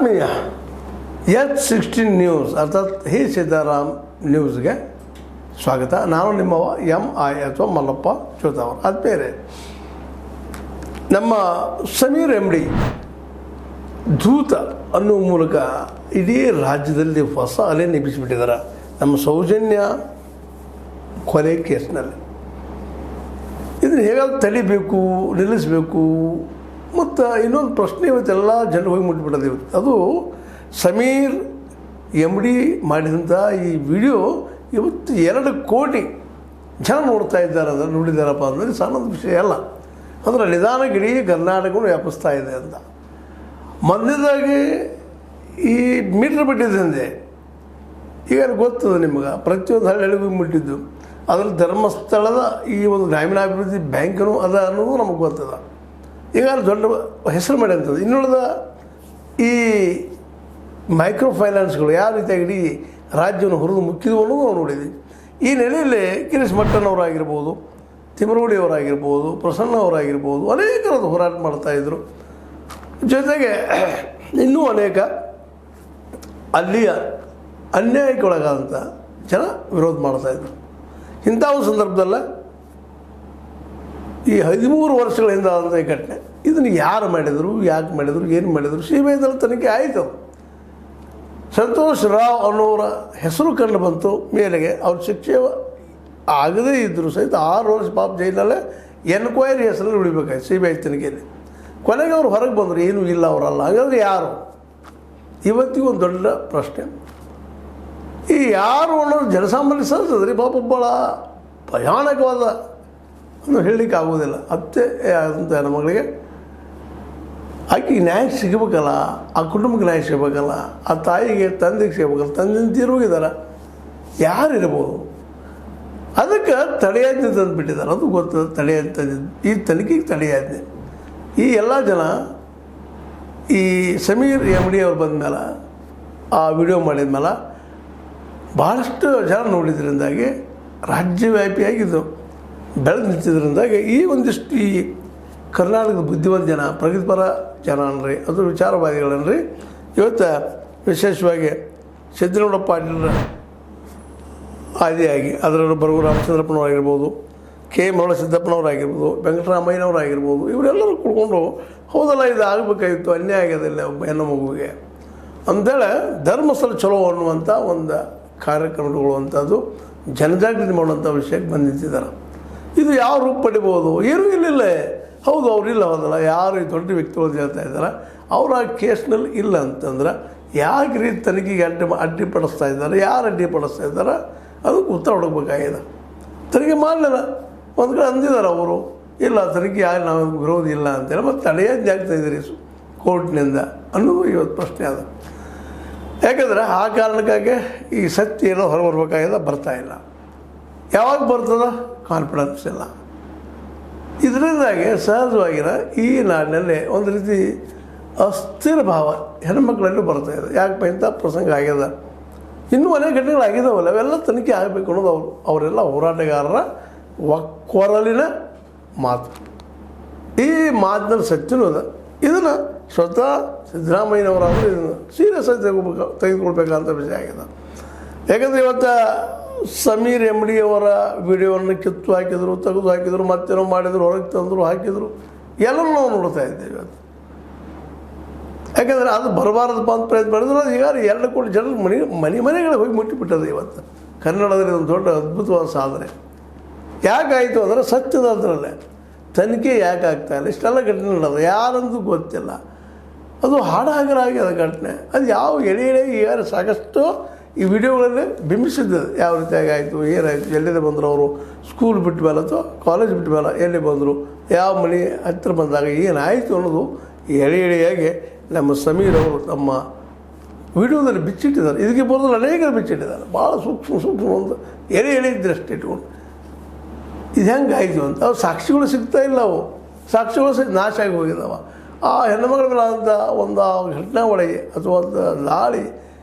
ಆತ್ಮೀಯ H16 news ಅರ್ಥಾತ್ ಹೇ ಸಿದ್ದಾರಾಮ್ ನ್ಯೂಸ್ಗೆ ಸ್ವಾಗತ. ನಾನು ನಿಮ್ಮವ MI ಅಥವಾ ಮಲ್ಲಪ್ಪ ಚೋತಾವರ್. ಅದು ಬೇರೆ ನಮ್ಮ ಸಮೀರ್ MD ಧೂತ ಅನ್ನುವ ಮೂಲಕ ಇಡೀ ರಾಜ್ಯದಲ್ಲಿ ಹೊಸ ಅಲೆ ನಿಬ್ಬಿಸಿಬಿಟ್ಟಿದ್ದಾರೆ. ನಮ್ಮ ಸೌಜನ್ಯ ಕೊಲೆ ಕೇಸ್ನಲ್ಲಿ ಇದನ್ನು ಹೇಗಾದ್ರೂ ತಡಿಬೇಕು, ನಿಲ್ಲಿಸಬೇಕು. ಮತ್ತು ಇನ್ನೊಂದು ಪ್ರಶ್ನೆ ಇವತ್ತೆಲ್ಲ ಜನರು ಹೋಗಿ ಮುಟ್ಟಿಬಿಟ್ಟದೆ. ಇವತ್ತು ಅದು ಸಮೀರ್ MD ಮಾಡಿದಂಥ ಈ ವಿಡಿಯೋ ಇವತ್ತು 2 ಕೋಟಿ ಜನ ನೋಡ್ತಾ ಇದ್ದಾರೆ. ಅಂದರೆ ನೋಡಿದ್ದಾರಪ್ಪ ಅಂದರೆ ಸಣ್ಣದ ವಿಷಯ ಅಲ್ಲ. ಅಂದರೆ ನಿಧಾನಕ್ಕೆ ಇಡೀ ಕರ್ನಾಟಕವನ್ನು ವ್ಯಾಪಿಸ್ತಾ ಇದೆ ಅಂತ. ಮೊದಲನೇದಾಗಿ ಈ ಮೀಟ್ರ್ ಬಿಟ್ಟಿದ್ದಂದೆ ಈಗ ಗೊತ್ತದ ನಿಮ್ಗೆ, ಪ್ರತಿಯೊಂದು ಹಳ್ಳಿಗೂ ಮುಟ್ಟಿದ್ದು. ಅದರಲ್ಲಿ ಧರ್ಮಸ್ಥಳದ ಈ ಒಂದು ಗ್ರಾಮೀಣಾಭಿವೃದ್ಧಿ ಬ್ಯಾಂಕನು ಅದ ಅನ್ನೋದು ನಮಗೆ ಗೊತ್ತದ. ಈಗ ದೊಡ್ಡ ಹೆಸರು ಮಾಡ್ಯಂಥದ್ದು. ಇನ್ನುಳಿದ ಈ ಮೈಕ್ರೋ ಫೈನಾನ್ಸ್ಗಳು ಯಾವ ರೀತಿಯಾಗಿ ಇಡೀ ರಾಜ್ಯವನ್ನು ಹುರಿದು ಮುಕ್ಕಿದ್ವು ಅನ್ನೋದು ನಾವು ನೋಡಿದ್ವಿ. ಈ ನೆಲೆಯಲ್ಲಿ ಕಿರೀಶ್ ಮಟ್ಟಣ್ಣವರಾಗಿರ್ಬೋದು, ತಿಮರೋಡಿಯವರಾಗಿರ್ಬೋದು, ಪ್ರಸನ್ನ ಅವರಾಗಿರ್ಬೋದು, ಅನೇಕರದ್ದು ಹೋರಾಟ ಮಾಡ್ತಾಯಿದ್ರು. ಜೊತೆಗೆ ಇನ್ನೂ ಅನೇಕ ಅಲ್ಲಿಯ ಅನ್ಯಾಯಕ್ಕೆ ಒಳಗಾದಂಥ ಜನ ವಿರೋಧ ಮಾಡ್ತಾಯಿದ್ರು. ಇಂಥ ಒಂದು ಸಂದರ್ಭದಲ್ಲ ಈ 13 ವರ್ಷಗಳ ಹಿಂದೆ ಆದಂಥ ಈ ಘಟನೆ, ಇದನ್ನು ಯಾರು ಮಾಡಿದರು, ಯಾಕೆ ಮಾಡಿದರು, ಏನು ಮಾಡಿದರು, CBIದಲ್ಲಿ ತನಿಖೆ ಆಯಿತು. ಸಂತೋಷ್ ರಾವ್ ಅನ್ನೋರ ಹೆಸರು ಕಂಡು ಬಂತು ಮೇಲೆಗೆ. ಅವ್ರ ಶಿಕ್ಷೆ ಆಗದೇ ಇದ್ದರೂ ಸಹಿತ 6 ವರ್ಷ ಪಾಪ ಜೈಲಲ್ಲೇ ಎನ್ಕ್ವೈರಿ ಹೆಸರಲ್ಲಿ ಉಳಿಬೇಕಾಯ್ತು CBI ತನಿಖೆಯಲ್ಲಿ. ಕೊನೆಗೆ ಅವ್ರು ಹೊರಗೆ ಬಂದರು, ಏನೂ ಇಲ್ಲ ಅವರಲ್ಲ. ಹಾಗಾದರೆ ಯಾರು? ಇವತ್ತಿಗೂ ಒಂದು ದೊಡ್ಡ ಪ್ರಶ್ನೆ. ಈ ಯಾರು ಅನ್ನೋದು ಜನಸಾಮಾನ್ಯ ಸಲ್ತದ್ರಿ. ಪಾಪ ಭಾಳ ಭಯಾನಕವಾದ ಅನ್ನೋ ಹೇಳಲಿಕ್ಕೆ ಆಗೋದಿಲ್ಲ. ಅತ್ತೆ ಆದಂಥ ಹೆಣ್ಮಗಳಿಗೆ ಆಕೆಗೆ ನ್ಯಾಯ ಸಿಗಬೇಕಲ್ಲ, ಆ ಕುಟುಂಬಕ್ಕೆ ನ್ಯಾಯ ಸಿಗಬೇಕಲ್ಲ, ಆ ತಾಯಿಗೆ ತಂದೆಗೆ ಸಿಗಬೇಕಲ್ಲ. ತಂದೆ ತೀರೋಗಿದ್ದಾರೆ, ಯಾರಿರ್ಬೋದು? ಅದಕ್ಕೆ ತಡೆಯಾಜ್ಞೆ ತಂದುಬಿಟ್ಟಿದ್ದಾರೆ. ಅದು ಗೊತ್ತದ, ತಡೆಯಾಜ್ಞೆ ತಂದಿದ್ದು. ಈ ತನಿಖೆಗೆ ತಡೆಯಾಜ್ಞೆ. ಈ ಎಲ್ಲ ಜನ ಈ ಸಮೀರ್ MD ಅವ್ರು ಬಂದ ಮೇಲೆ, ಆ ವಿಡಿಯೋ ಮಾಡಿದ ಮೇಲೆ ಭಾಳಷ್ಟು ಜನ ನೋಡಿದ್ರಿಂದಾಗಿ ರಾಜ್ಯವ್ಯಾಪಿಯಾಗಿದ್ದು ಬೆಳೆದು ನಿಂತಿದ್ದರಿಂದಾಗಿ ಈ ಒಂದಿಷ್ಟು ಈ ಕರ್ನಾಟಕದ ಬುದ್ಧಿವಂತ ಜನ, ಪ್ರಗತಿಪರ ಜನ ಅನ್ರಿ, ಅದು ವಿಚಾರವಾದಿಗಳನ್ರಿ, ಇವತ್ತು ವಿಶೇಷವಾಗಿ ಸಿದ್ದರಾಮಯ್ಯ ಪಾಟೀಲರ ಆದಿಯಾಗಿ ಅದರಲ್ಲೂ ಬರಗು ರಾಮಚಂದ್ರಪ್ಪನವರಾಗಿರ್ಬೋದು, K ಮರಳಸಿದ್ದಪ್ಪನವರಾಗಿರ್ಬೋದು, ವೆಂಕಟರಾಮಯ್ಯನವರಾಗಿರ್ಬೋದು, ಇವರೆಲ್ಲರೂ ಕುಡ್ಕೊಂಡು ಹೌದಲ್ಲ ಇದು ಆಗಬೇಕಾಗಿತ್ತು, ಅನ್ಯಾಯ ಆಗೋದಿಲ್ಲ ಒಬ್ಬ ಹೆಣ್ಣು ಮಗುವಿಗೆ ಅಂಥೇಳಿ ಧರ್ಮಸ್ಥಳ ಚಲೋ ಅನ್ನುವಂಥ ಒಂದು ಕಾರ್ಯಕ್ರಮಗಳು ಜನಜಾಗೃತಿ ಮಾಡುವಂಥ ವಿಷಯಕ್ಕೆ ಬಂದು ನಿಂತಿದ್ದಾರೆ. ಇದು ಯಾವ ರೂಪ ಪಡಿಬೋದು? ಏನೂ ಇಲ್ಲಿಲ್ಲ. ಹೌದು, ಅವರಿಲ್ಲ, ಹೌದಲ್ಲ, ಯಾರು ಈ ದೊಡ್ಡ ವ್ಯಕ್ತಿಗಳು ಹೇಳ್ತಾ ಇದ್ದಾರೆ ಅವ್ರು ಆ ಕೇಸ್ನಲ್ಲಿ ಇಲ್ಲ ಅಂತಂದ್ರೆ ಯಾಕೆ ರೀತಿ ತನಿಖೆಗೆ ಅಡ್ಡಿಪಡಿಸ್ತಾ ಇದ್ದಾರೆ, ಯಾರು ಅಡ್ಡಿಪಡಿಸ್ತಾ ಇದ್ದಾರೆ ಅದಕ್ಕೆ ಉತ್ತರ ಹುಡುಕಬೇಕಾಗಿದೆ. ತನಿಖೆ ಮಾಡಲಿಲ್ಲ. ಒಂದು ಕಡೆ ಅಂದಿದ್ದಾರೆ ಅವರು, ಇಲ್ಲ ತನಿಖೆ ಯಾರು ನಾವು ವಿರೋಧ ಇಲ್ಲ ಅಂತೇಳಿ, ಮತ್ತು ತಡೆಯಾಜ್ಞೆ ಆಗ್ತಾಯಿದ್ದೀರಿ ಕೋರ್ಟ್ನಿಂದ ಅನ್ನೋದು ಇವತ್ತು ಪ್ರಶ್ನೆ ಅದ. ಯಾಕಂದರೆ ಆ ಕಾರಣಕ್ಕಾಗಿ ಈ ಸತ್ಯ ಏನೋ ಹೊರಬರ್ಬೇಕಾಗಿದೆ, ಬರ್ತಾಯಿಲ್ಲ. ಯಾವಾಗ ಬರ್ತದ? ಕಾನ್ಫಿಡೆನ್ಸ್ ಇಲ್ಲ. ಇದರಿಂದಾಗಿ ಸಹಜವಾಗಿರ ಈ ನಾಡಿನಲ್ಲಿ ಒಂದು ರೀತಿ ಅಸ್ಥಿರ ಭಾವ ಹೆಣ್ಮಕ್ಳಲ್ಲೂ ಬರ್ತಾಯಿದೆ. ಯಾಕಪ್ಪ ಇಂಥ ಪ್ರಸಂಗ ಆಗ್ಯದ, ಇನ್ನೂ ಅನೇಕ ಘಟನೆಗಳಾಗಿದ್ದಾವಲ್ಲ, ಅವೆಲ್ಲ ತನಿಖೆ ಆಗಬೇಕು ಅನ್ನೋದು ಅವರೆಲ್ಲ ಹೋರಾಟಗಾರರ ಒಕ್ಕೊರಲಿನ ಮಾತು. ಈ ಮಾತಿನಲ್ಲಿ ಸತ್ಯನೂ ಅದ. ಇದನ್ನು ಸ್ವತಃ ಸಿದ್ದರಾಮಯ್ಯನವರಾದರೂ ಇದನ್ನು ಸೀರಿಯಸ್ ಆಗಿ ತೆಗೆದುಕೊಳ್ಬೇಕಂತ ವಿಷಯ ಆಗಿದೆ. ಯಾಕಂದರೆ ಇವತ್ತು ಸಮೀರ್ MD ಅವರ ವಿಡಿಯೋವನ್ನು ಕಿತ್ತು ಹಾಕಿದರು, ತೆಗೆದು ಹಾಕಿದರು, ಮತ್ತೇನೋ ಮಾಡಿದರು, ಹೊರಗೆ ತಂದರು, ಹಾಕಿದರು, ಎಲ್ಲರೂ ನಾವು ನೋಡ್ತಾ ಇದ್ದೇವೆ ಇವತ್ತು. ಯಾಕಂದರೆ ಅದು ಬರಬಾರದಪ್ಪ ಅಂತ ಪ್ರಯತ್ನ ಮಾಡಿದ್ರು. ಅದು ಈಗ 2 ಕೋಟಿ ಜನರು ಮನೆಗಳಿಗೆ ಹೋಗಿ ಮುಟ್ಟಿಬಿಟ್ಟದೆ. ಇವತ್ತು ಕನ್ನಡದಲ್ಲಿ ಒಂದು ದೊಡ್ಡ ಅದ್ಭುತವಾದ ಸಾಧನೆ. ಯಾಕಾಯಿತು ಅಂದರೆ ಸತ್ಯದ ಅದರಲ್ಲೇ ತನಿಖೆ ಯಾಕೆ ಆಗ್ತಾಯಿಲ್ಲ. ಇಷ್ಟೆಲ್ಲ ಘಟನೆ ನಡೆದ ಯಾರಂತೂ ಗೊತ್ತಿಲ್ಲ. ಅದು ಹಾಡಾಗರಾಗಿ ಅದ ಘಟನೆ. ಅದು ಯಾವ ಎಳೆ ಯಾರು ಸಾಕಷ್ಟು ಈ ವಿಡಿಯೋಗಳಲ್ಲಿ ಬಿಂಬಿಸಿದ್ದು, ಯಾವ ರೀತಿಯಾಗಿ ಆಯಿತು, ಏನಾಯಿತು, ಎಲ್ಲಿಂದ ಬಂದರು ಅವರು, ಸ್ಕೂಲ್ ಬಿಟ್ಟ ಮೇಲೆ ಅಥವಾ ಕಾಲೇಜ್ ಬಿಟ್ಟ ಮೇಲೆ ಎಲ್ಲಿ ಬಂದರು, ಯಾವ ಮನೆ ಹತ್ತಿರ ಬಂದಾಗ ಏನಾಯಿತು ಅನ್ನೋದು ಎಳೆಯಾಗಿ ನಮ್ಮ ಸಮೀರ್ ಅವರು ತಮ್ಮ ವಿಡಿಯೋದಲ್ಲಿ ಬಿಚ್ಚಿಟ್ಟಿದ್ದಾರೆ. ಇದಕ್ಕೆ ಬರೋದ್ರಲ್ಲಿ ಅನೇಕರು ಬಿಚ್ಚಿಟ್ಟಿದ್ದಾರೆ. ಭಾಳ ಸೂಕ್ಷ್ಮ ಒಂದು ಎಳೆ ದೃಷ್ಟಿ ಇಟ್ಕೊಂಡು ಇದು ಹೆಂಗೆ ಆಯಿತು ಅಂತ. ಅವು ಸಾಕ್ಷಿಗಳು ಸಿಗ್ತಾಯಿಲ್ಲ. ಅವು ಸಾಕ್ಷಿಗಳು ಸಹಿತ ನಾಶ ಆಗಿ ಹೋಗಿದ್ದಾವೆ. ಆ ಹೆಣ್ಣುಮಗಳ ಮೇಲೆ ಆದಂಥ ಒಂದು ಘಟನೆ ಒಳಗೆ ಅಥವಾ ಒಂದು ದಾಳಿ,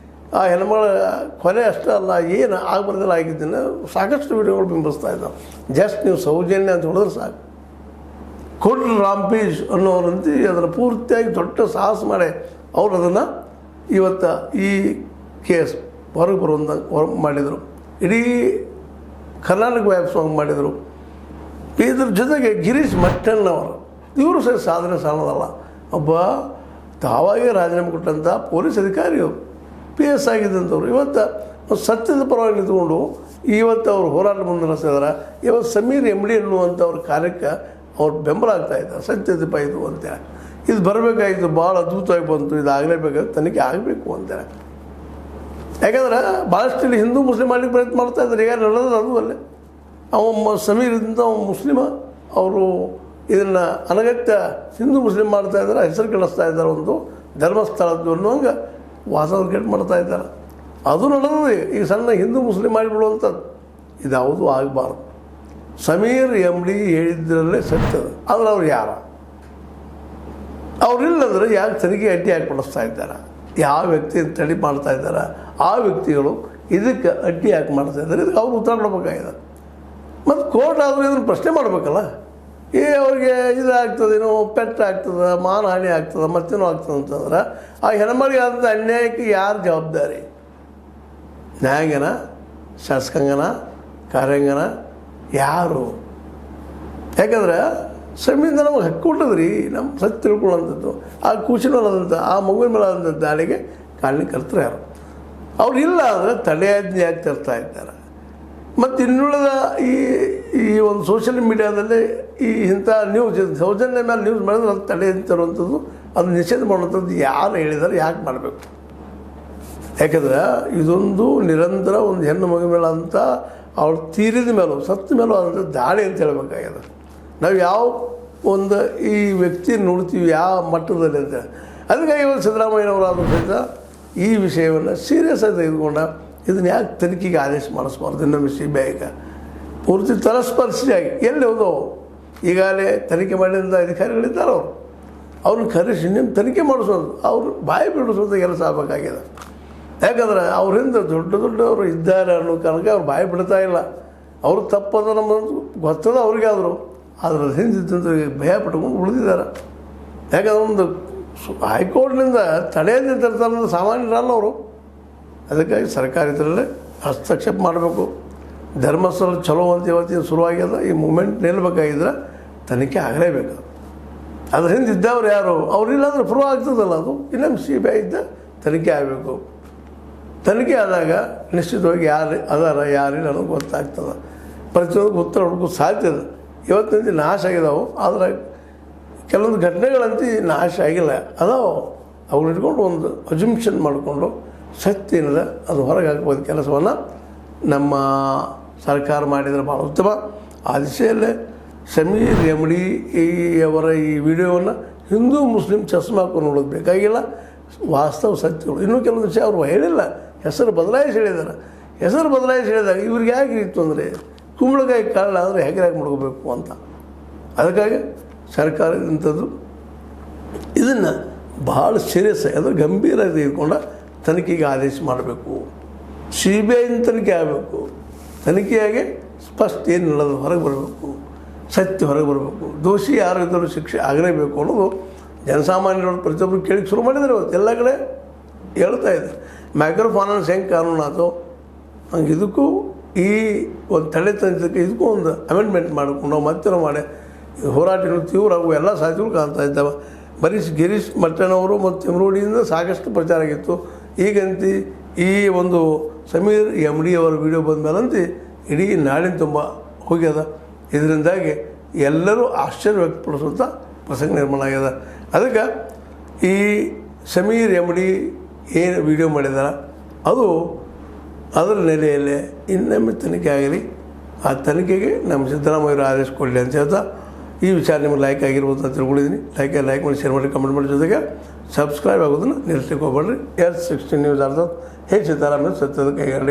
ಆ ಹೆಣ್ಮಗಳ ಕೊಲೆ ಅಷ್ಟೇ ಅಲ್ಲ, ಏನು ಆಗಬಾರ್ದೆಲ್ಲ ಆಗಿದ್ದನ್ನು ಸಾಕಷ್ಟು ವಿಡಿಯೋಗಳು ಬಿಂಬಿಸ್ತಾ ಇದ್ದಾವೆ. ಜಸ್ಟ್ ನೀವು ಸೌಜನ್ಯ ಅಂತ ಹೊಡೆದ್ರೆ ಸಾಕು. ಕೋಟ್ಲ ರಾಂಪೇಜ್ ಅನ್ನೋರಂತೆ ಅದನ್ನು ಪೂರ್ತಿಯಾಗಿ ದೊಡ್ಡ ಸಾಹಸ ಮಾಡಿ ಅವರು ಅದನ್ನು ಇವತ್ತು ಈ ಕೇಸ್ ಹೊರಗೆ ಹೊರಗೆ ಮಾಡಿದರು, ಇಡೀ ಕರ್ನಾಟಕ ವ್ಯಾಪಿಸುವಂಗೆ ಮಾಡಿದರು. ಇದ್ರ ಜೊತೆಗೆ ಗಿರೀಶ್ ಮಟ್ಟಣ್ಣವರು ಇವರು ಸಹ ಸಾಧನೆ ಸಾಲದಲ್ಲ. ಒಬ್ಬ ತಾವಾಗೇ ರಾಜೀನಾಮೆ ಕೊಟ್ಟಂಥ ಪೊಲೀಸ್ ಅಧಿಕಾರಿಯವರು, PS ಆಗಿದ್ದಂಥವ್ರು ಇವತ್ತು ಸತ್ಯದ ಪರವಾಗಿ ನಿಂತ್ಕೊಂಡು ಇವತ್ತು ಅವರು ಹೋರಾಟ ಮುಂದುವರಿಸಿದಾರೆ. ಇವತ್ತು ಸಮೀರ್ MD ಅನ್ನುವಂಥವ್ರ ಕಾರ್ಯಕ್ಕೆ ಅವ್ರು ಬೆಂಬಲ ಆಗ್ತಾಯಿದ್ದಾರೆ. ಸತ್ಯದೀಪ ಇದು ಅಂತೇಳಿ ಇದು ಬರಬೇಕಾಗಿತ್ತು, ಭಾಳ ಅದ್ಭುತವಾಗಿ ಬಂತು, ಇದು ಆಗಲೇಬೇಕಾಗಿತ್ತು, ತನಿಖೆ ಆಗಬೇಕು ಅಂತೇಳಿ. ಯಾಕಂದ್ರೆ ಭಾಳಷ್ಟು ಇಲ್ಲಿ ಹಿಂದೂ ಮುಸ್ಲಿಂ ಮಾಡಲಿಕ್ಕೆ ಪ್ರಯತ್ನ ಮಾಡ್ತಾಯಿದ್ದಾರೆ. ಈಗ ನಡೆಯೋದು ಅದು ಅಲ್ಲೇ ಸಮೀರ್ ಇದ್ದಂಥ ಮುಸ್ಲಿಮ, ಅವರು ಇದನ್ನು ಅನಗತ್ಯ ಹಿಂದೂ ಮುಸ್ಲಿಂ ಮಾಡ್ತಾಯಿದ್ದಾರೆ, ಹೆಸರು ಕೆಡಿಸ್ತಾ ಇದ್ದಾರೆ, ಒಂದು ಧರ್ಮಸ್ಥಳದ್ದು ಅನ್ನುವಂಗೆ ವಾಸದ ಕೆಟ್ಟು ಮಾಡ್ತಾಯಿದ್ದಾರೆ. ಅದು ನಡೆದು ಈಗ ಸಣ್ಣ ಹಿಂದೂ ಮುಸ್ಲಿಂ ಮಾಡಿಬಿಡುವಂಥದ್ದು ಇದ್ಯಾವುದೂ ಆಗಬಾರ್ದು. ಸಮೀರ್ MD ಹೇಳಿದ್ರಲ್ಲೇ ಸತ್ಯದ. ಆದರೆ ಅವ್ರು ಯಾರು? ಅವರಿಲ್ಲಂದ್ರೆ ಯಾಕೆ ತನಿಖೆ ಅಡ್ಡಿ ಹಾಕಿ ಪಡಿಸ್ತಾ ಇದ್ದಾರೆ? ಯಾವ ವ್ಯಕ್ತಿ ತಡಿ ಮಾಡ್ತಾ ಇದ್ದಾರೆ ಆ ವ್ಯಕ್ತಿಗಳು ಇದಕ್ಕೆ ಅಡ್ಡಿ ಯಾಕೆ ಮಾಡ್ತಾ ಇದ್ದಾರೆ? ಇದಕ್ಕೆ ಅವ್ರು ಉತ್ತರ ಕೊಡಬೇಕಾಗಿದೆ. ಮತ್ತು ಕೋರ್ಟ್ ಆದರೂ ಇದನ್ನು ಪ್ರಶ್ನೆ ಮಾಡಬೇಕಲ್ಲ. ಅವ್ರಿಗೆ ಇದಾಗ್ತದೇನೋ, ಪೆಟ್ಟಾಗ್ತದೆ, ಮಾನಹಾನಿ ಆಗ್ತದೆ, ಮತ್ತೇನೋ ಆಗ್ತದೆ ಅಂತಂದ್ರೆ ಆ ಹೆಣ್ಮಗಳಿಗೆ ಆದಂಥ ಅನ್ಯಾಯಕ್ಕೆ ಯಾರು ಜವಾಬ್ದಾರಿ? ನ್ಯಾಯಾಂಗನ, ಶಾಸಕಾಂಗನ, ಕಾರ್ಯಾಂಗನ, ಯಾರು? ಯಾಕಂದ್ರೆ ಸಂವಿಧಾನ ನಮಗೆ ಹಕ್ಕು ಕೊಟ್ಟದ್ರಿ, ನಮ್ಮ ಸತ್ಯ ತಿಳ್ಕೊಳ್ಳೋಂಥದ್ದು. ಆ ಕೂಸಿನ ಮೇಲಾದಂಥ, ಆ ಮಗುವಿನ ಮೇಲೆ ಆದಂಥ ದಾಳಿಗೆ ಕಾರಣಕರ್ತರು ಯಾರು? ಅವ್ರು ಇಲ್ಲ ಅಂದರೆ ತಡೆಯಾಜ್ಞೆ ಯಾಕೆ ತರ್ತಾ ಇದ್ದಾರೆ? ಮತ್ತು ಇನ್ನುಳಿದ ಈ ಒಂದು ಸೋಷಿಯಲ್ ಮೀಡಿಯಾದಲ್ಲಿ ಇಂಥ ನ್ಯೂಸ್ ಸೌಜನ್ಯ ಮೇಲೆ ನ್ಯೂಸ್ ಮಾಡಿದ್ರೆ ಅದು ತಡೆ ತರುವಂಥದ್ದು, ಅದು ನಿಷೇಧ ಮಾಡುವಂಥದ್ದು ಯಾರು ಹೇಳಿದ್ದಾರೆ? ಯಾಕೆ ಮಾಡಬೇಕು? ಯಾಕಂದ್ರೆ ಇದೊಂದು ನಿರಂತರ ಒಂದು ಹೆಣ್ಣು ಮಗು ಮೇಲೆ ಅಂತ ಅವ್ರು ತೀರಿದ ಮೇಲೂ ಸತ್ತ ಮೇಲೂ ಆದಂಥ ದಾಳಿ ಅಂತ ಹೇಳಬೇಕಾಗ್ಯದ. ನಾವು ಯಾವ ಒಂದು ಈ ವ್ಯಕ್ತಿ ನೋಡ್ತೀವಿ ಯಾವ ಮಟ್ಟದಲ್ಲಿ ಅಂತ. ಅದಕ್ಕಾಗಿ ಇವಾಗ ಸಿದ್ದರಾಮಯ್ಯನವರಾದರೂ ಸಹಿತ ಈ ವಿಷಯವನ್ನು ಸೀರಿಯಸ್ ಆಗಿ ತೆಗೆದುಕೊಂಡ ಇದನ್ನು ಯಾಕೆ ತನಿಖೆಗೆ ಆದೇಶ ಮಾಡಿಸ್ಬಾರ್ದು? ಇನ್ನೊಮ್ಮೆ CBIಗೆ ಪೂರ್ತಿ ತಲಸ್ಪರ್ಶಿಯಾಗಿ ಎಲ್ಲಿ ಹೋದೋ ಈಗಾಗಲೇ ತನಿಖೆ ಮಾಡಿದಂಥ ಅಧಿಕಾರಿಗಳಿದ್ದಾರೆ, ಅವ್ರನ್ನ ಕರೆಸಿ ನಿಮ್ಮ ತನಿಖೆ ಮಾಡಿಸೋದು, ಅವ್ರು ಬಾಯಿ ಬಿಡಿಸೋದು ಕೆಲಸ ಆಗಬೇಕಾಗಿದೆ. ಯಾಕಂದ್ರೆ ಅವರಿಂದ ದೊಡ್ಡವರು ಇದ್ದಾರೆ ಅನ್ನೋ ಕಾರಣಕ್ಕೆ ಅವ್ರು ಬಾಯಿ ಬಿಡ್ತಾ ಇಲ್ಲ. ಅವರು ತಪ್ಪದ ನಮ್ಮ ಗೊತ್ತದ ಅವ್ರಿಗೆ ಆದರೂ ಅದರ ಹಿಂದಿದ್ದಂಥ ಭಯ ಪಟ್ಕೊಂಡು ಉಳಿದಿದ್ದಾರೆ. ಯಾಕಂದ್ರೆ ಒಂದು ಹೈಕೋರ್ಟ್ನಿಂದ ತಡೆಯದೇ ತರ್ತಾರ ಸಾಮಾನ್ಯರಲ್ಲ ಅವರು. ಅದಕ್ಕಾಗಿ ಸರ್ಕಾರ ಇದರಲ್ಲೇ ಹಸ್ತಕ್ಷೇಪ ಮಾಡಬೇಕು. ಧರ್ಮಸ್ಥಳ ಚಲೋ ಅಂತ ಇವತ್ತಿನ ಶುರುವಾಗ್ಯದ. ಈ ಮೂಮೆಂಟ್ ನಿಲ್ಲಬೇಕಾಗಿದ್ರೆ ತನಿಖೆ ಆಗಲೇಬೇಕು. ಅದ್ರ ಹಿಂದೆ ಇದ್ದವ್ರು ಯಾರು? ಅವರಿಲ್ಲಾಂದ್ರೆ ಪ್ರೂವ್ ಆಗ್ತದಲ್ಲ, ಅದು ಇನ್ನೊಮ್ಮೆ CBI ಇದ್ದ ತನಿಖೆ ಆಗಬೇಕು. ತನಿಖೆ ಆದಾಗ ನಿಶ್ಚಿತವಾಗಿ ಯಾರು ಅದಾರ ಯಾರಿಲ್ಲ ಅನ್ನೋದು ಗೊತ್ತಾಗ್ತದೆ. ಪ್ರತಿಯೊಂದು ಉತ್ತರ ಹುಡುಕೋ ಸಾಧ್ಯ ಇದೆ. ಇವತ್ತಿನ ನಾಶ ಆಗಿದಾವೆ, ಆದರೆ ಕೆಲವೊಂದು ಘಟನೆಗಳಂತೂ ನಾಶ ಆಗಿಲ್ಲ ಅದಾವೆ. ಅವ್ರು ಇಟ್ಕೊಂಡು ಒಂದು ಅಜುಮ್ಷನ್ ಮಾಡಿಕೊಂಡು ಸತ್ಯ ಏನಿದೆ ಅದು ಹೊರಗೆ ಹಾಕ್ಬೋದು ಕೆಲಸವನ್ನು ನಮ್ಮ ಸರ್ಕಾರ ಮಾಡಿದರೆ ಭಾಳ ಉತ್ತಮ. ಆ ದಿಶೆಯಲ್ಲೇ ಸಮೀರ್ MD ಅವರ ಈ ವಿಡಿಯೋವನ್ನು ಹಿಂದೂ ಮುಸ್ಲಿಂ ಚಸ್ಮಾ ಹಾಕೊಂಡು ನೋಡೋದು ಬೇಕಾಗಿಲ್ಲ. ವಾಸ್ತವ ಸತ್ಯಗಳು ಇನ್ನೂ ಕೆಲವೊಂದು ವಿಷಯ ಅವರು ಹೇಳಿಲ್ಲ, ಹೆಸರು ಬದಲಾಯಿಸಿ ಹೇಳಿದ್ದಾರೆ. ಹೆಸರು ಬದಲಾಯಿಸಿ ಹೇಳಿದಾಗ ಇವ್ರಿಗೆ ಯಾಕೆ ಇತ್ತು ಅಂದರೆ ಕುಂಬಳಕಾಯಿ ಕಾರಣ ಅಂದರೆ ಹೆಗರಾಗಿ ಮಾಡ್ಕೋಬೇಕು ಅಂತ. ಅದಕ್ಕಾಗಿ ಸರ್ಕಾರ ಇಂಥದ್ದು ಇದನ್ನು ಭಾಳ ಸೀರಿಯಸ್ ಆಗಿ ಅಂದರೆ ಗಂಭೀರವಾಗಿ ತೆಗೆದುಕೊಂಡ ತನಿಖೆಗೆ ಆದೇಶ ಮಾಡಬೇಕು. CBI ತನಿಖೆ ಆಗಬೇಕು. ತನಿಖೆಯಾಗಿ ಸ್ಪಷ್ಟ ಏನು ಹೇಳೋದು ಹೊರಗೆ ಬರಬೇಕು, ಸತ್ಯ ಹೊರಗೆ ಬರಬೇಕು. ದೋಷಿ ಯಾರು ಇದ್ದರೂ ಶಿಕ್ಷೆ ಆಗಲೇಬೇಕು ಅನ್ನೋದು ಜನಸಾಮಾನ್ಯರು ಪ್ರತಿಯೊಬ್ಬರು ಕೇಳಿ ಶುರು ಮಾಡಿದರೆ ಇವತ್ತು ಎಲ್ಲ ಕಡೆ ಹೇಳ್ತಾ ಇದೆ. ಮೈಕ್ರೋ ಫೈನಾನ್ಸ್ ಹೆಂಗೆ ಕಾನೂನು ಆಯಿತು ಹಂಗೆ ಇದಕ್ಕೂ ಈ ಒಂದು ತಡೆ ತಂತ್ರಕ್ಕೆ ಇದಕ್ಕೂ ಒಂದು ಅಮೆಂಡ್ಮೆಂಟ್ ಮಾಡಿಕೊಂಡು ನಾವು ಮತ್ತೆ ಮಾಡಿ ಹೋರಾಟಗಳು ತೀವ್ರ ಆಗುವ ಎಲ್ಲ ಸಾಧ್ಯಗಳು ಕಾಣ್ತಾ ಇದ್ದಾವೆ. ಬರೀ ಗಿರೀಶ್ ಮಟ್ಟಣ್ಣವರು ಮತ್ತು ತಿಮ್ರೋಡಿಯಿಂದ ಸಾಕಷ್ಟು ಪ್ರಚಾರ ಆಗಿತ್ತು. ಈಗಂತೂ ಈ ಒಂದು ಸಮೀರ್ MD ಅವರ ವಿಡಿಯೋ ಬಂದ ಮೇಲಂತೂ ಇಡೀ ನಾಡಿನ ತುಂಬ ಹೋಗ್ಯದ. ಇದರಿಂದಾಗಿ ಎಲ್ಲರೂ ಆಶ್ಚರ್ಯ ವ್ಯಕ್ತಪಡಿಸುವಂಥ ಪ್ರಸಂಗ ನಿರ್ಮಾಣ ಆಗ್ಯದ. ಅದಕ್ಕೆ ಈ ಸಮೀರ್ MD ಏನು ವಿಡಿಯೋ ಮಾಡಿದಾರೆ ಅದು ಅದರ ನೆಲೆಯಲ್ಲೇ ಇನ್ನೊಮ್ಮೆ ತನಿಖೆ ಆಗಲಿ. ಆ ತನಿಖೆಗೆ ನಮ್ಮ ಸಿದ್ದರಾಮಯ್ಯರು ಆದೇಶ ಕೊಡಲಿ ಅಂತ ಹೇಳ್ತಾ ಈ ವಿಚಾರ ನಿಮಗೆ ಲೈಕ್ ಆಗಿರ್ಬೋದು ಅಂತ ತಿಳ್ಕೊಂಡಿದ್ದೀನಿ. ಲೈಕ್ ಮಾಡಿ, ಶೇರ್ ಮಾಡಿ, ಕಮೆಂಟ್ ಮಾಡಿ, ಜೊತೆಗೆ ಸಬ್ಸ್ಕ್ರೈಬ್ ಆಗೋದನ್ನು ನಿಲ್ಲಿಸ್ಲಿಕ್ಕೆ ಹೋಗ್ಬೇಡ್ರಿ. S16 ನ್ಯೂಸ್ ಅರ್ಥ ಹೇಗೆ ಸಿದ್ದರಾಮಯ್ಯ ಸತ್ಯದ ಕೈಗಾಡಿ.